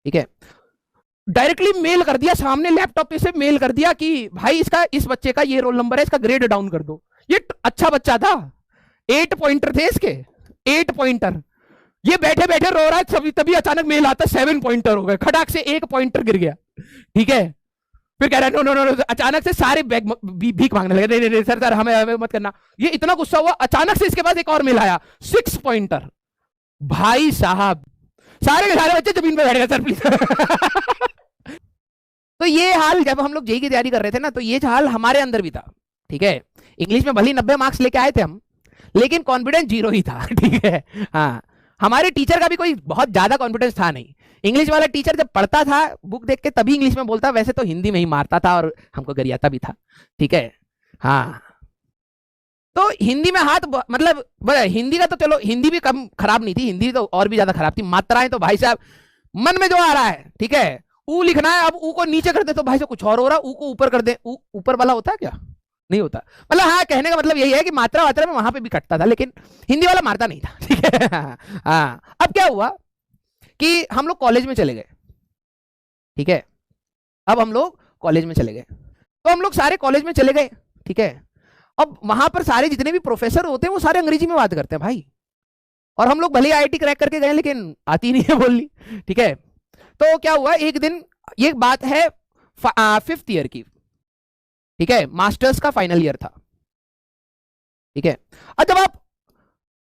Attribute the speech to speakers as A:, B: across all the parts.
A: ठीक है, directly mail कर दिया सामने लैपटॉप पे से, मेल कर दिया कि भाई इसका, इस बच्चे का ये रोल नंबर है, इसका ग्रेड डाउन कर दो। ये अच्छा बच्चा था, 8 पॉइंटर थे इसके, 8 पॉइंटर। ये बैठे बैठे रो रहा है, तभी अचानक मेल आता, 7 पॉइंटर हो गए, खटाक से 1 पॉइंटर गिर गया। ठीक है, फिर कह रहा है नो नो नो, अचानक से सारे बैग भीख मांगने लगे, नहीं नहीं सर सर हमें हमें मत करना। ये इतना गुस्सा हुआ, अचानक से इसके पास एक और मेल आया, 6 पॉइंटर। भाई साहब सारे के सारे बच्चे जमीन पे बैठ गए, सर प्लीज। तो ये हाल जब हम लोग जेई की तैयारी कर रहे थे ना, तो ये हाल हमारे अंदर भी था। ठीक है, इंग्लिश में भले 90 मार्क्स लेके आए थे हम, लेकिन कॉन्फिडेंस 0 ही था। ठीक है, हाँ, हमारे टीचर का भी कोई बहुत ज्यादा कॉन्फिडेंस था नहीं। इंग्लिश वाला टीचर जब पढ़ता था बुक देख के तभी इंग्लिश में बोलता, वैसे तो हिंदी में ही मारता था और हमको गरियाता भी था। ठीक है, हाँ, तो हिंदी में हाथ, मतलब हिंदी का तो चलो, हिंदी भी कम खराब नहीं थी, हिंदी तो और भी ज्यादा खराब थी। मात्राएं तो भाई साहब मन में जो आ रहा है, ठीक है, ऊ लिखना है, अब ऊ को नीचे कर दे तो भाई साहब कुछ और हो रहा है, ऊ को ऊपर कर दे, ऊपर वाला होता है क्या, नहीं होता। मतलब हाँ, कहने का मतलब यही है कि मात्रा वात्रा में वहां पे भी कटता था, लेकिन हिंदी वाला मारता नहीं था। ठीक है, हाँ। अब क्या हुआ कि हम लोग कॉलेज में चले गए। ठीक है, अब हम लोग कॉलेज में चले गए, तो हम लोग सारे कॉलेज में चले गए। ठीक है, अब वहां पर सारे जितने भी प्रोफेसर होते हैं वो सारे अंग्रेजी में बात करते हैं भाई, और हम लोग भले आईआईटी क्रैक करके गए लेकिन आती नहीं है बोलनी। ठीक है, तो क्या हुआ एक दिन, ये बात है 5th ईयर की। ठीक है, मास्टर्स का फाइनल ईयर था। ठीक है, अब जब आप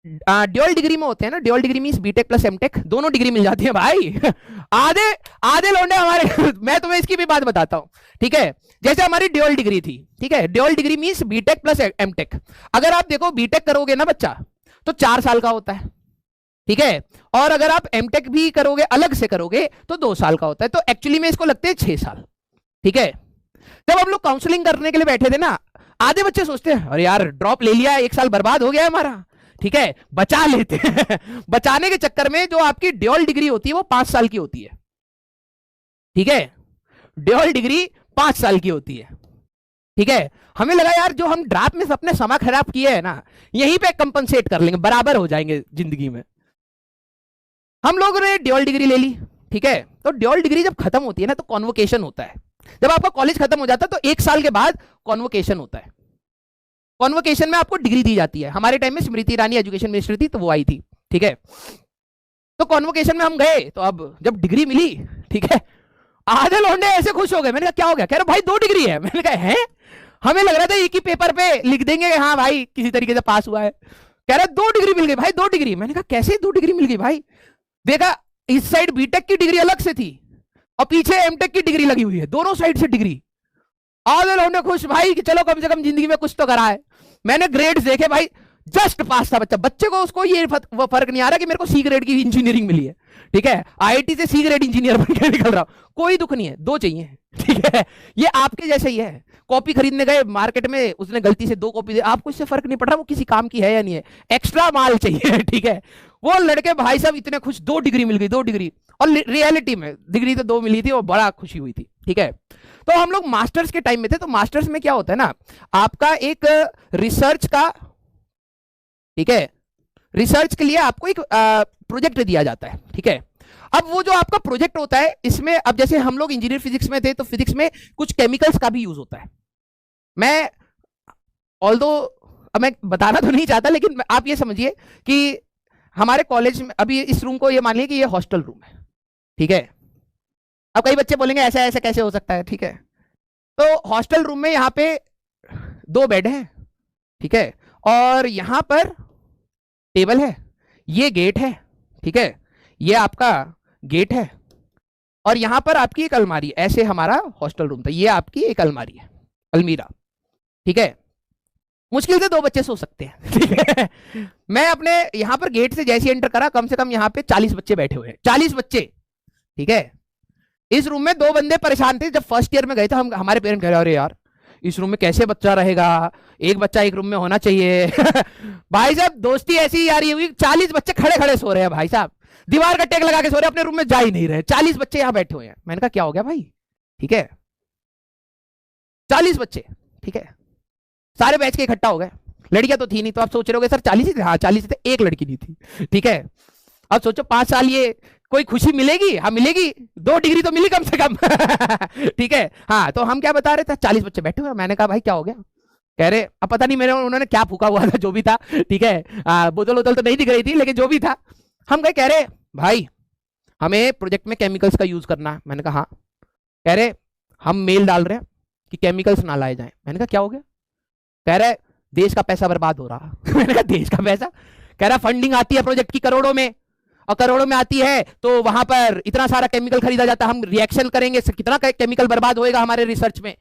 A: ड्यूअल डिग्री में होते हैं ना, dual degree means BTech plus MTech, दोनों डिग्री मिल जाती है भाई। आधे आधे लौंडे हमारे। मैं तुम्हें इसकी भी बात बताता हूं। ठीक है, जैसे हमारी ड्यूअल डिग्री थी। ठीक है, dual degree means BTech plus MTech. अगर आप देखो बीटेक करोगे ना बच्चा, तो 4 साल का होता है। ठीक है, और अगर आप एमटेक भी करोगे, अलग से करोगे, तो 2 साल का होता है। तो एक्चुअली में इसको लगते हैं 6 साल। ठीक है, जब हम लोग काउंसलिंग करने के लिए बैठे थे ना, आधे बच्चे सोचते हैं अरे यार ड्रॉप ले लिया, 1 साल बर्बाद हो गया है हमारा। ठीक है, बचा लेते हैं। बचाने के चक्कर में जो आपकी ड्यूअल डिग्री होती है वो 5 साल की होती है। ठीक है, ड्यूअल डिग्री 5 साल की होती है। ठीक है, हमें लगा यार जो हम ड्रॉप में अपने समय खराब किए हैं ना, यहीं पे कंपनसेट कर लेंगे, बराबर हो जाएंगे जिंदगी में। हम लोगों ने ड्यूअल डिग्री ले ली। ठीक है, तो ड्यूअल डिग्री जब खत्म होती है ना, तो कॉन्वोकेशन होता है। जब आपका कॉलेज खत्म हो जाता है तो 1 साल के बाद कॉन्वोकेशन होता है। कॉन्वोकेशन में आपको डिग्री दी जाती है। हमारे टाइम में स्मृति ईरानी एजुकेशन मिनिस्टर थी, तो वो आई थी। ठीक है, तो कॉन्वोकेशन में हम गए, तो अब जब डिग्री मिली, ठीक है, आधे लौंडे ऐसे खुश हो गए। मैंने कहा क्या हो गया, कह रहे भाई 2 डिग्री है। मैंने कहा है, हमें लग रहा था एक ही पेपर पे लिख देंगे हाँ भाई किसी तरीके से पास हुआ है। कह रहा 2 डिग्री मिल गई भाई, 2 डिग्री। मैंने कहा कैसे 2 डिग्री मिल गई भाई। देखा, इस साइड बीटेक की डिग्री अलग से थी और पीछे एमटेक की डिग्री लगी हुई है, दोनों साइड से डिग्री। आधे लौंडे खुश भाई कि चलो कम से कम जिंदगी में कुछ तो करा है। मैंने ग्रेड्स देखे भाई, जस्ट पास था बच्चा। बच्चे को उसको ये वो फर्क नहीं आ रहा कि मेरे को सी ग्रेड की इंजीनियरिंग मिली है। ठीक है, आईआईटी से सी ग्रेड इंजीनियर बन के निकल रहा हूं, कोई दुख नहीं है, 2 चाहिए। ठीक है, ये आपके जैसे ही है। कॉपी खरीदने गए मार्केट में, उसने गलती से 2 कॉपी दे, आपको इससे फर्क नहीं पड़ रहा वो किसी काम की है या नहीं है, एक्स्ट्रा माल चाहिए। ठीक है, वो लड़के भाई साहब इतने खुश, 2 डिग्री मिल गई, 2 डिग्री। और रियलिटी में डिग्री तो 2 मिली थी और बड़ा खुशी हुई थी। ठीक है, तो हम लोग मास्टर्स के टाइम में थे, तो मास्टर्स में क्या होता है ना, आपका एक रिसर्च का, ठीक है, रिसर्च के लिए आपको एक प्रोजेक्ट दिया जाता है। ठीक है, अब वो जो आपका प्रोजेक्ट होता है, इसमें अब जैसे हम लोग इंजीनियर फिजिक्स में थे, तो फिजिक्स में कुछ केमिकल्स का भी यूज होता है। मैं ऑल्दो अब मैं बताना तो नहीं चाहता, लेकिन आप ये समझिए कि हमारे कॉलेज में अभी इस रूम को ये मान लिया कि ये हॉस्टल रूम है। ठीक है, अब कई बच्चे बोलेंगे ऐसा ऐसा कैसे हो सकता है। ठीक है, तो हॉस्टल रूम में यहाँ पे 2 बेड हैं। ठीक है, और यहां पर टेबल है, ये गेट है। ठीक है, ये आपका गेट है, और यहां पर आपकी एक अलमारी। ऐसे हमारा हॉस्टल रूम था, ये आपकी एक अलमारी है, अलमीरा। ठीक है, मुश्किल से 2 बच्चे सो सकते हैं। ठीक है, मैं अपने यहां पर गेट से जैसे एंटर करा, कम से कम यहां पे 40 बच्चे बैठे हुए हैं, 40 बच्चे। ठीक है, इस रूम में 2 बंदे परेशान थे। जब फर्स्ट ईयर में गए थे हम, हमारे पेरेंट्स कह रहे अरे यार इस रूम में कैसे बच्चा रहेगा, एक बच्चा एक रूम में होना चाहिए। भाई साहब दोस्ती ऐसी यारी हुई, 40 बच्चे खड़े खड़े सो रहे हैं भाई साहब, दीवार का टेक लगा के सो रहे हैं, अपने रूम में जा ही नहीं रहे। 40 बच्चे यहाँ बैठे हुए हैं। मैंने कहा क्या हो गया भाई। ठीक है, 40 बच्चे। ठीक है, सारे बैच के इकट्ठा हो गए। लड़कियां तो थी नहीं, तो आप सोच रहे हो सर 40 ही थे। हाँ 40 थे, एक लड़की नहीं थी। ठीक है, अब सोचो 5 साल ये कोई खुशी मिलेगी? हाँ मिलेगी, 2 डिग्री तो मिली कम से कम। ठीक है। हाँ तो हम क्या बता रहे थे, 40 बच्चे बैठे हुए। मैंने कहा भाई क्या हो गया? कह रहे अब पता नहीं मेरे उन्होंने क्या फूका हुआ था, जो भी था। ठीक है, बोतल वोतल तो नहीं दिख रही थी, लेकिन जो भी था। हम कह रहे भाई हमें प्रोजेक्ट में केमिकल्स का यूज करना है। मैंने कहा हाँ। कह रहे हम मेल डाल रहे हैं कि केमिकल्स ना लाए जाएं। मैंने कहा क्या हो गया? कह रहे देश का पैसा बर्बाद हो रहा। मैंने कहा देश का पैसा? कह रहा फंडिंग आती है प्रोजेक्ट की करोड़ों में, और करोड़ों में आती है तो वहां पर इतना सारा केमिकल खरीदा जाता है, हम रिएक्शन करेंगे कितना केमिकल बर्बाद होएगा हमारे रिसर्च में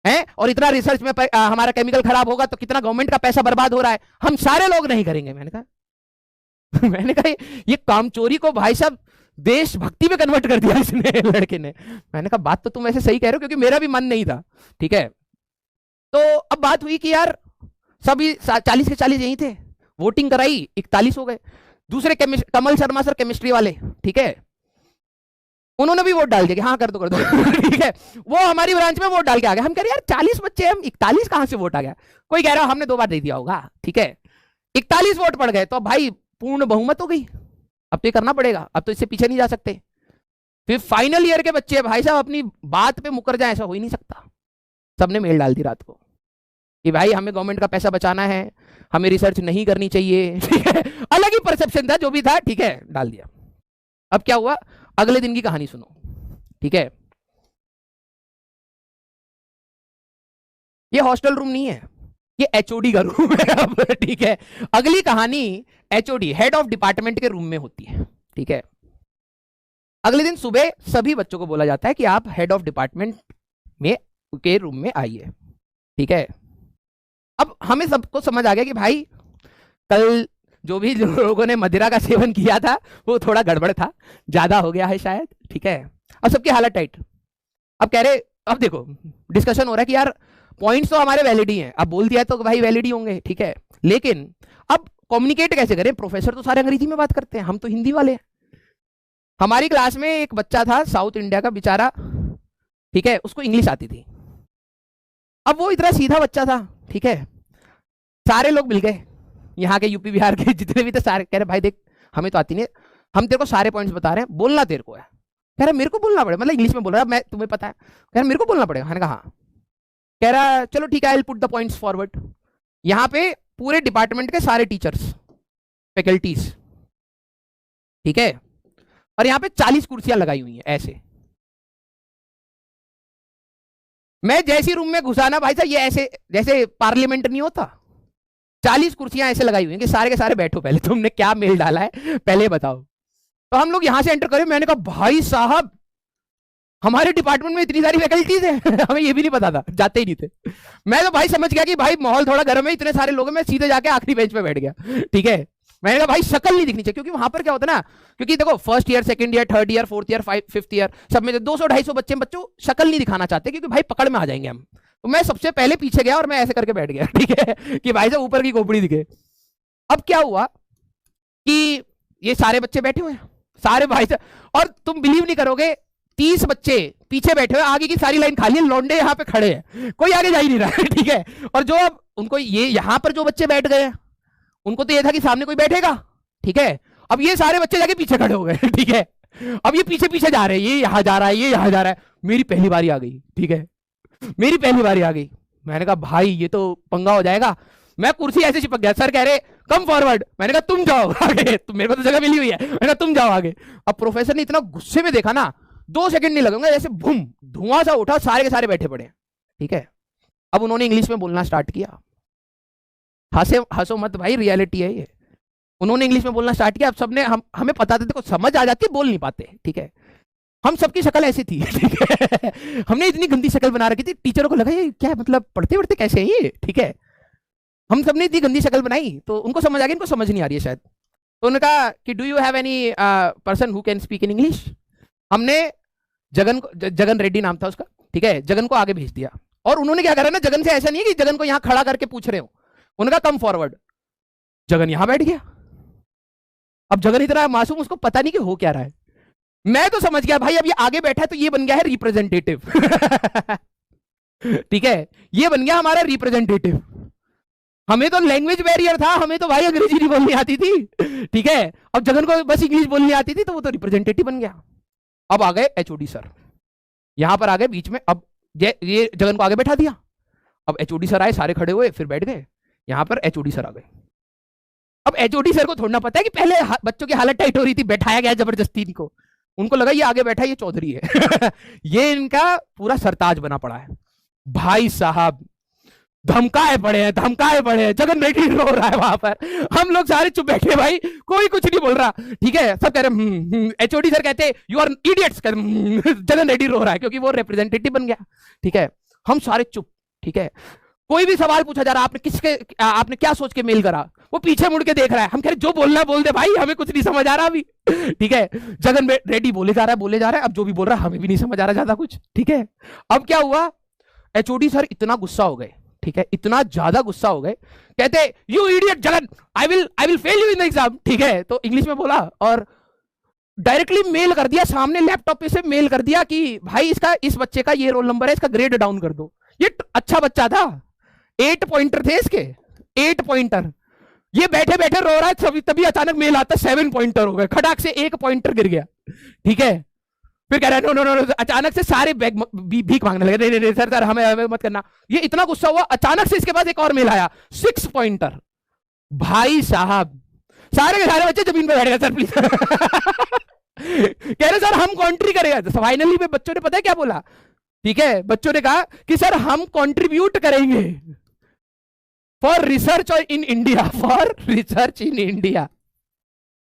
A: है, और इतना रिसर्च में हमारा केमिकल खराब होगा तो कितना गवर्नमेंट का पैसा बर्बाद हो रहा है, हम सारे लोग नहीं करेंगे। मैंने कहा मैंने कहा ये कामचोरी को भाई साहब देशभक्ति में कन्वर्ट कर दिया इसने, लड़के ने। मैंने कहा बात तो तुम ऐसे सही कह रहे हो, क्योंकि मेरा भी मन नहीं था। ठीक है, तो अब बात हुई कि यार सभी 40 के 40 यही थे, वोटिंग कराई, 41 हो गए। दूसरे कमल शर्मा सर केमिस्ट्री वाले, ठीक है, उन्होंने भी वोट डाल दिया कि हाँ कर दो कर दो। ठीक है, वो हमारी ब्रांच में वोट डाल के आ गए। हम कह रहे यार 40 बच्चे हम 41 कहां से वोट आ गया? कोई कह रहा हमने 2 बार दे दिया होगा। ठीक है, 41 वोट पड़ गए तो भाई पूर्ण बहुमत हो गई। अब तो ये करना पड़ेगा, अब तो इससे पीछे नहीं जा सकते। फिर फाइनल ईयर के बच्चे भाई साहब अपनी बात पे मुकर जाए, ऐसा हो ही नहीं सकता। सबने मेल डाल दी रात को कि भाई हमें गवर्नमेंट का पैसा बचाना है, हमें रिसर्च नहीं करनी चाहिए। ठीक है, अलग ही परसेप्शन था, जो भी था। ठीक है, डाल दिया। अब क्या हुआ, अगले दिन की कहानी सुनो। ठीक है, ये हॉस्टल रूम नहीं है, ये एचओडी का रूम है अब। ठीक है, अगली कहानी एचओडी हेड ऑफ डिपार्टमेंट के रूम में होती है। ठीक है, अगले दिन सुबह सभी बच्चों को बोला जाता है कि आप हेड ऑफ डिपार्टमेंट में के रूम में आइए। ठीक है, अब हमें सबको समझ आ गया कि भाई कल जो भी लोगों ने मदिरा का सेवन किया था वो थोड़ा गड़बड़ था, ज्यादा हो गया है शायद। ठीक है, अब सबकी हालत टाइट। अब कह रहे, अब देखो डिस्कशन हो रहा है कि यार पॉइंट्स तो हमारे वैलिड ही हैं, अब बोल दिया तो भाई वैलिड ही होंगे। ठीक है, लेकिन अब कम्युनिकेट कैसे करें? प्रोफेसर तो सारे अंग्रेजी में बात करते हैं, हम तो हिंदी वाले हैं। हमारी क्लास में एक बच्चा था साउथ इंडिया का बेचारा, ठीक है, उसको इंग्लिश आती थी। अब वो इतना सीधा बच्चा था, ठीक है, सारे लोग मिल गए यहाँ के यूपी बिहार के जितने भी थे, सारे कह रहे भाई देख हमें तो आती नहीं, हम तेरे को सारे पॉइंट्स बता रहे हैं, बोलना तेरे को है। कह रहा मेरे को बोलना पड़ेगा, मतलब इंग्लिश में बोल रहा है, मैं तुम्हें पता है। कह रहा मेरे को बोलना पड़ेगा। मैंने कहा हाँ। कह रहा चलो ठीक है, I will put the points forward. यहाँ पे पूरे डिपार्टमेंट के सारे टीचर्स, फैकल्टीज, ठीक है, और यहाँ पे 40 कुर्सियां लगाई हुई हैं ऐसे। मैं जैसी रूम में घुसा ना भाई साहब, ये ऐसे जैसे पार्लियामेंट नहीं होता, 40 कुर्सियां ऐसे लगाई हुई हैं कि सारे के सारे बैठो, पहले तुमने क्या मेल डाला है पहले बताओ। तो हम लोग यहां से एंटर करें, मैंने कहा भाई साहब हमारे डिपार्टमेंट में इतनी सारी फैकल्टीज है। हमें ये भी नहीं पता था, जाते ही नहीं थे। मैं तो भाई समझ गया कि भाई माहौल थोड़ा गर्म है, इतने सारे लोग हैं, मैं सीधे जाके आखिरी बेंच पे बैठ गया। ठीक है, मैंने कहा भाई शक्ल नहीं दिखनी चाहिए, क्योंकि वहां पर क्या होता है ना, क्योंकि देखो first year, second year, third year, fourth year, fifth year, सब में 200-250 बच्चे, बच्चों शक्ल नहीं दिखाना चाहते, क्योंकि भाई पकड़ में आ जाएंगे हम। तो मैं सबसे पहले पीछे गया और मैं ऐसे करके बैठ गया। ठीक है, कि भाई साहब ऊपर की खोपड़ी दिखे। अब क्या हुआ कि ये सारे बच्चे बैठे हुए हैं, सारे भाई साहब, और तुम बिलीव नहीं करोगे 30 बच्चे पीछे बैठे हुए, आगे की सारी लाइन खाली है, लौंडे यहाँ पे खड़े हैं, कोई आगे जा ही नहीं रहा है। ठीक है, और जो अब उनको ये यहाँ पर जो बच्चे बैठ गए उनको तो ये था कि सामने कोई बैठेगा। ठीक है, अब ये सारे बच्चे जाके पीछे खड़े हो गए। ठीक है, अब ये पीछे पीछे जा रहे हैं, ये यहां जा रहा है, ये यहां जा रहा है। मेरी पहली बारी आ गई। ठीक है, मेरी पहली बारी आ गई। मैंने कहा भाई ये तो पंगा हो जाएगा। मैं कुर्सी ऐसे चिपक गया, सर कह रहे कम फॉरवर्ड, मैंने कहा तुम जाओ आगे, तो मेरे को तो जगह मिली हुई है, मैंने कहा तुम जाओ आगे। अब प्रोफेसर ने इतना गुस्से में देखा ना, 2 सेकंड नहीं लगेंगे, जैसे बूम धुआं सा उठा, सारे के सारे बैठे पड़े। ठीक है, अब उन्होंने इंग्लिश में बोलना स्टार्ट किया। हंसो मत भाई, रियलिटी है ये। उन्होंने इंग्लिश में बोलना स्टार्ट किया। अब सबने हमें पता था, देखो समझ आ जाती, बोल नहीं पाते। ठीक है, हम सबकी शक्ल ऐसी थी। ठीक है, हमने इतनी गंदी शक्ल बना रखी थी, टीचरों को लगा ये क्या, मतलब पढ़ते पढ़ते कैसे हैं ये। ठीक है, हम सबने इतनी गंदी शक्ल बनाई, तो उनको समझ आ गया, इनको समझ नहीं आ रही है शायद। तो उन्होंने कहा कि do you have any person who can speak in English. हमने जगन रेड्डी नाम था उसका, ठीक है, जगन को आगे भेज दिया। और उन्होंने क्या करा ना, जगन से ऐसा नहीं है कि जगन को यहां खड़ा करके पूछ रहे हो, उनका कम फॉरवर्ड, जगन यहां बैठ गया। अब जगन इतना मासूम, उसको पता नहीं कि हो क्या रहा है। मैं तो समझ गया भाई अब ये आगे बैठा है तो ये बन गया है रिप्रेजेंटेटिव। ठीक है, ये बन गया हमारा रिप्रेजेंटेटिव। हमें तो लैंग्वेज बैरियर था, हमें तो भाई अंग्रेजी नहीं बोलनी आती थी, ठीक है। अब जगन को बस इंग्लिश बोलनी आती थी, तो वो तो रिप्रेजेंटेटिव बन गया। अब आ गए एचओडी सर, यहां पर आ गए बीच में। अब ये जगन को आगे बैठा दिया। अब एचओडी सर आए, सारे खड़े हुए, फिर बैठ गए। यहां पर एचओडी सर आ गए। अब एचओडी सर को थोड़ा पता है कि पहले बच्चों की हालत टाइट हो रही थी, बैठाया गया जबरदस्ती इनको। उनको लगा ये आगे बैठा, ये चौधरी है। ये इनका पूरा सरताज बना पड़ा है। भाई साहब धमकाए पड़े हैं, धमकाए पड़े हैं। जगन रेड्डी रो रहा है वहां पर, हम लोग सारे चुप बैठे भाई, कोई कुछ नहीं बोल रहा, ठीक है। सब कह रहे एचओडी सर कहते you are idiots, Jagan Reddy रो रहा है क्योंकि वो रिप्रेजेंटेटिव बन गया, ठीक है। हम सारे चुप, ठीक है। कोई भी सवाल पूछा जा रहा, आपने क्या सोच के मेल करा, वो पीछे मुड़ के देख रहा है। हम कह रहे जो बोलना बोल दे भाई, हमें कुछ नहीं समझ आ रहा अभी, ठीक है। जगन रेड्डी बोले जा रहा है, अब जो भी बोल रहा है हमें भी नहीं समझ आ रहा ज्यादा कुछ, ठीक है। अब क्या हुआ, एचओडी सर इतना गुस्सा हो गए, ठीक है, इतना ज्यादा गुस्सा हो गए, कहते you idiot Jagan, I will fail you in the exam, ठीक है। तो इंग्लिश में बोला और डायरेक्टली मेल कर दिया, सामने लैपटॉप पे से मेल कर दिया कि भाई इस बच्चे का ये रोल नंबर है, इसका ग्रेड डाउन कर दो। ये अच्छा बच्चा था, 8 पॉइंटर थे इसके, 8 पॉइंटर। ये बैठे बैठे रो रहा है, तभी अचानक मेल आता, 7 पॉइंटर हो गए, खटाक से 1 पॉइंटर गिर गया, ठीक है। फिर कह रहा है नो नो नो, अचानक से सारे भीख मांगने लगे, नहीं नहीं सर हमें मत करना। ये इतना गुस्सा हुआ, अचानक से इसके पास एक और मेल आया, 6 पॉइंटर। भाई साहब सारे के सारे बच्चे जमीन पे बैठ गए, सर प्लीज। कह रहे सर हम कॉन्ट्री करेगा। तो फाइनली में बच्चों ने पता है क्या बोला, ठीक है, बच्चों ने कहा कि सर हम कंट्रीब्यूट करेंगे for research in India, for research in India,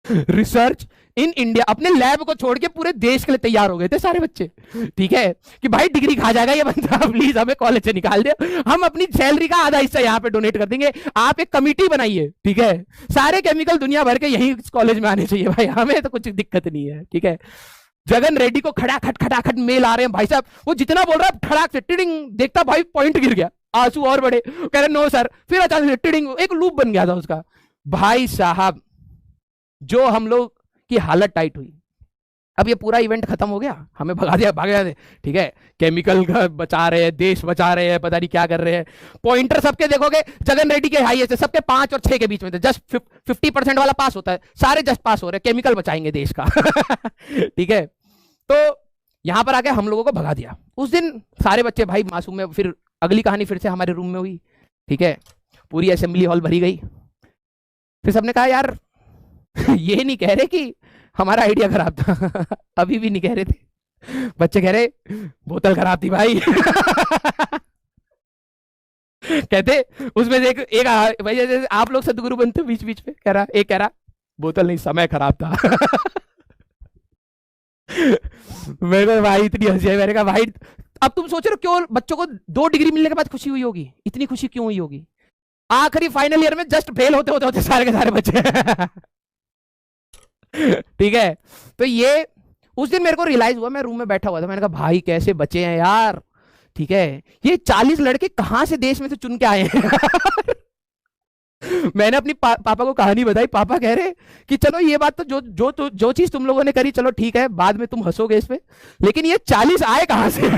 A: research in India. अपने लैब को छोड़ के पूरे देश के लिए तैयार हो गए थे सारे बच्चे, ठीक है, कि भाई डिग्री खा जाएगा ये बंदा, प्लीज हमें कॉलेज से निकाल दे, हम अपनी सैलरी का आधा हिस्सा यहाँ पे डोनेट कर देंगे, आप एक कमिटी बनाइए, ठीक है। सारे केमिकल दुनिया भर के यही कॉलेज में आने चाहिए भाई, हमें तो कुछ दिक्कत नहीं है, ठीक है। जगन रेड्डी को खटाखट मेल आ रहे हैं भाई साहब, वो जितना बोल रहा है खड़ाक से टिडिंग, देखता भाई पॉइंट गिर गया, आंसू और बड़े, कह रहे नो सर। फिर अचानक से टिडिंग, एक लूप बन गया था उसका। भाई साहब जो हम लोग की हालत टाइट हुई। अब ये पूरा इवेंट खत्म हो गया, हमें भगा दिया, भाग गया, ठीक है। केमिकल का बचा रहे हैं, देश बचा रहे हैं, पता नहीं क्या कर रहे हैं। पॉइंटर सबके देखोगे जगन रेड्डी के हाईएस्ट है, सबके 5 और 6 के बीच में थे, जस्ट 50% वाला पास होता है, सारे जस्ट पास हो रहे हैं, केमिकल बचाएंगे देश का। ठीक है, तो यहां पर आके हम लोगों को भगा दिया। उस दिन सारे बच्चे भाई मासूम में, फिर अगली कहानी फिर से हमारे रूम में हुई, ठीक है। पूरी असेंबली हॉल भरी गई। फिर सबने कहा यार ये नहीं कह रहे कि हमारा आइडिया खराब था। अभी भी नहीं कह रहे थे, बच्चे कह रहे बोतल खराब थी भाई। कहते उसमें से एक भाई जैसे आप लोग सदगुरु बनते बीच बीच में, एक कह रहा बोतल नहीं समय खराब था। मेरे भाई इतनी हंसी है, मैंने कहा भाई अब तुम सोच रहे हो क्यों बच्चों को 2 डिग्री मिलने के बाद खुशी हुई होगी, इतनी खुशी क्यों हुई होगी? आखिरी फाइनल ईयर में जस्ट फेल होते सारे के सारे बच्चे। ठीक है, तो ये उस दिन मेरे को रियलाइज हुआ, मैं रूम में बैठा हुआ था, मैंने कहा भाई कैसे बचे हैं यार, ठीक है। ये 40 लड़के कहां से देश में से चुन के आए हैं। मैंने अपनी पापा को कहानी बताई, पापा कह रहे कि चलो ये बात तो जो चीज तुम लोगों ने करी चलो ठीक है, बाद में तुम हंसोगे इस पे, लेकिन ये 40 आए कहां से?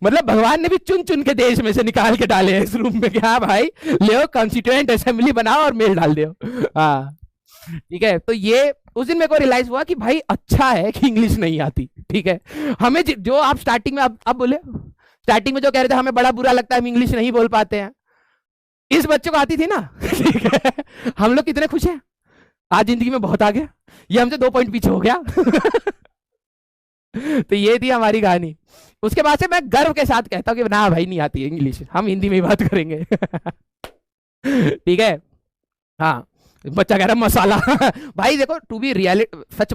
A: मतलब भगवान ने भी चुन चुन के देश में से निकाल के डाले हैं इस रूम में, क्या भाई ले कॉन्स्टिट्यूएंट असेंबली बनाओ और मेल डाल दो। हाँ ठीक है, तो ये उस दिन मेरे को रियलाइज हुआ कि भाई अच्छा है कि इंग्लिश नहीं आती, ठीक है। हमें जो आप स्टार्टिंग में अब बोले, स्टार्टिंग में जो कह रहे थे हमें बड़ा बुरा लगता है हम इंग्लिश नहीं बोल पाते हैं, इस बच्चे को आती थी ना, ठीक है। हम लोग कितने खुश हैं, आज जिंदगी में बहुत आ गया, ये हमसे 2 पॉइंट पीछे हो गया। तो ये थी हमारी कहानी। उसके बाद से मैं गर्व के साथ कहता हूं कि ना भाई नहीं आती है इंग्लिश, हम हिंदी में ही बात करेंगे। ठीक है, हाँ बच्चा कह रहा मसाला। भाई देखो टू बी रियलिटी सच